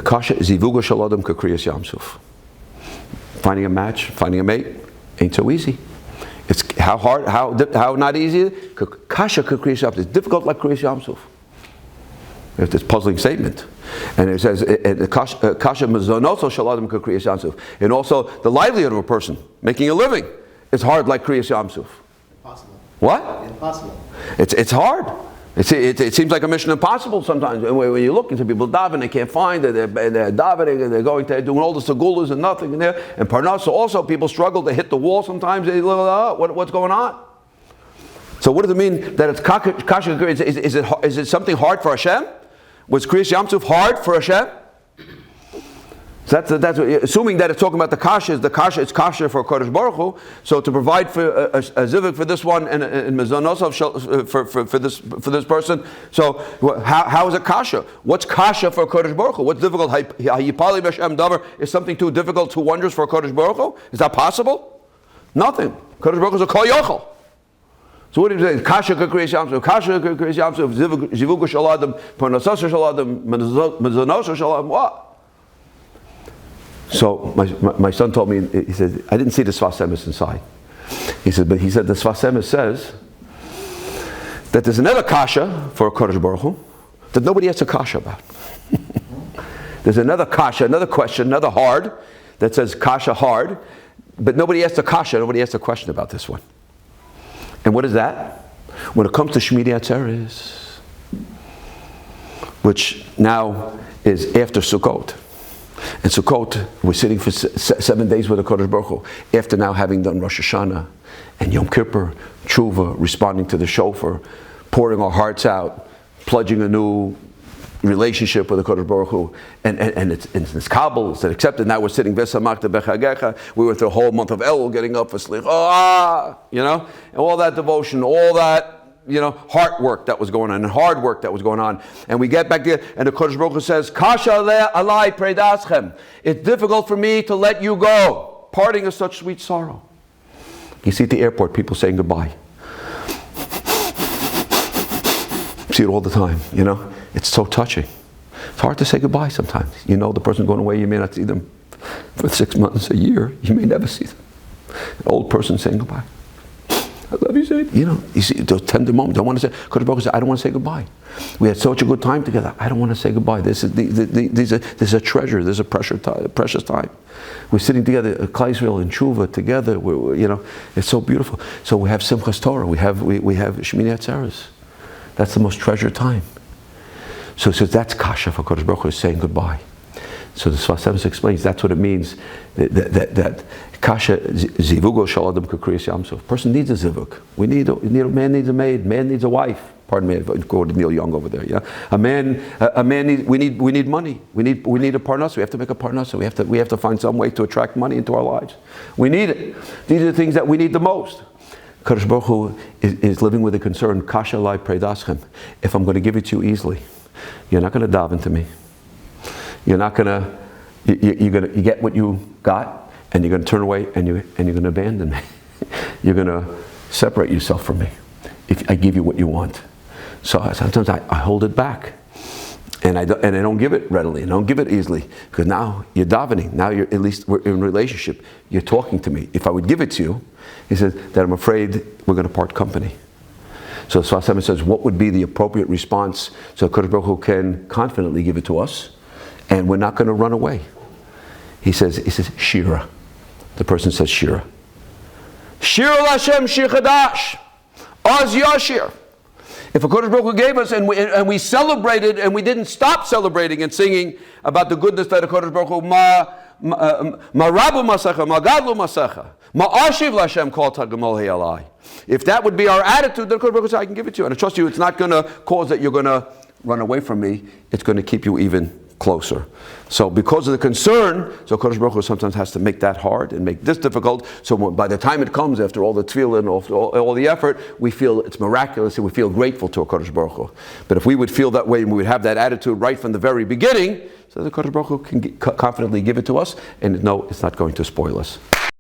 Kasha zivuga shaladam kakriyas yamsuf. Finding a match, finding a mate, ain't so easy. It's how hard, how not easy. Kasha kakriyas yamsuf. It's difficult like kriyas yamsuf. It's this puzzling statement. And it says, Kasha mazonoso shaladam kakriyas yamsuf. And also the livelihood of a person, making a living, is hard like kriyas yamsuf. Impossible. What? Impossible. It's hard. It seems like a mission impossible sometimes. When you look into people davening, they can't find it, they're davening, and they're going to doing all the segulas and nothing in there. And parnasa also, people struggle to hit the wall sometimes. They what's going on? So what does it mean that it's kasha? Is it something hard for Hashem? Was kriyas yamsuf hard for Hashem? So that's assuming that it's talking about the kasha. It's kasha for Kodesh Baruch Hu. So to provide for a zivug for this one and mezonosov for this person. So how is it kasha? What's kasha for Kodesh Baruch Hu? What's difficult? Hayipali b'Hashem davar is something too difficult, too wondrous for Kodesh Baruch Hu? Is that possible? Nothing. Kodesh Baruch Hu is a kol yochel. So what do you say? Kasha kriyas yamsuf. Kasha kriyas yamsuf. Zivugu shaladam. Parnasas shaladam. Mezonosov shaladam. What? So my son told me, he said, I didn't see the Sfas Emes inside. He said the Sfas Emes says that there's another kasha for Kodesh Baruch Hu that nobody has a kasha about. There's another kasha, another question, another hard that says kasha hard, but nobody has a kasha, nobody has a question about this one. And what is that? When it comes to Shmini Atzeres, which now is after Sukkot. And Sukkot, we're sitting for 7 days with the Kodesh Baruch Hu, after now having done Rosh Hashanah and Yom Kippur, Tshuva, responding to the shofar, pouring our hearts out, pledging a new relationship with the Kodesh Baruch Hu, and it's Kabul, it's accepted. Now we're sitting Vesamachta Bechagecha. We went through a whole month of Elul, getting up for Slicha, and all that devotion, all that, heart work that was going on, and hard work that was going on. And we get back there, and the Kodesh Baruch Hu says, Kasha alai predaschem. It's difficult for me to let you go. Parting is such sweet sorrow. You see at the airport, people saying goodbye. See it all the time, It's so touching. It's hard to say goodbye sometimes. The person going away, you may not see them for 6 months, a year. You may never see them. An old person saying goodbye. I love you, Saint. You see those tender moments. I want to say, Kodesh Baruch Hu said, I don't want to say goodbye. We had such a good time together. I don't want to say goodbye. This is a treasure. This is a precious time. We're sitting together, Klal Yisrael and Tshuva together. It's so beautiful. So we have Simchas Torah. We have Shmini Atzeres. That's the most treasured time. So that's kasha for Kodesh Baruch Hu, saying goodbye. So the Sfas Emes explains that's what it means. That kasha zivugo shaladam kakriyas yamsuf. Person needs a zivug. A man needs a maid. Man needs a wife. Pardon me, go to Neil Young over there. Yeah, a man needs. We need money. We need a parnasa. We have to make a parnasa. We have to find some way to attract money into our lives. We need it. These are the things that we need the most. Kodesh Baruch Hu is living with a concern. Kasha alai predaschem. If I'm going to give it to you easily, you're not going to daven to me. You're not going to. You get what you got, and you're going to turn away, and you're going to abandon me. You're going to separate yourself from me if I give you what you want. So sometimes I hold it back, and I don't give it readily, and I don't give it easily, because now you're davening. Now at least we're in a relationship. You're talking to me. If I would give it to you, he says that I'm afraid we're going to part company. So Sfas Emes says, what would be the appropriate response so Kodesh Baruch Hu can confidently give it to us, and we're not going to run away? He says Shira. The person says Shira. Shira Lashem Shir Chadash. Oz Yashir. If a Kodesh Baruch Hu gave us and we celebrated and we didn't stop celebrating and singing about the goodness that a Kodesh Baruch Hu Ma Rabu Masecha, Ma Gadlu Masecha, Ma Ashiv Lashem Kol Tagamol Hayalai. If that would be our attitude, then Kodesh Baruch Hu said, I can give it to you. And I trust you, it's not going to cause that you're going to run away from me. It's going to keep you even closer. So because of the concern, so Kodesh Baruch Hu sometimes has to make that hard and make this difficult. So by the time it comes, after all the tefillah and all the effort, we feel it's miraculous and we feel grateful to a Kodesh Baruch Hu. But if we would feel that way and we would have that attitude right from the very beginning, so the Kodesh Baruch Hu can confidently give it to us, and no, it's not going to spoil us.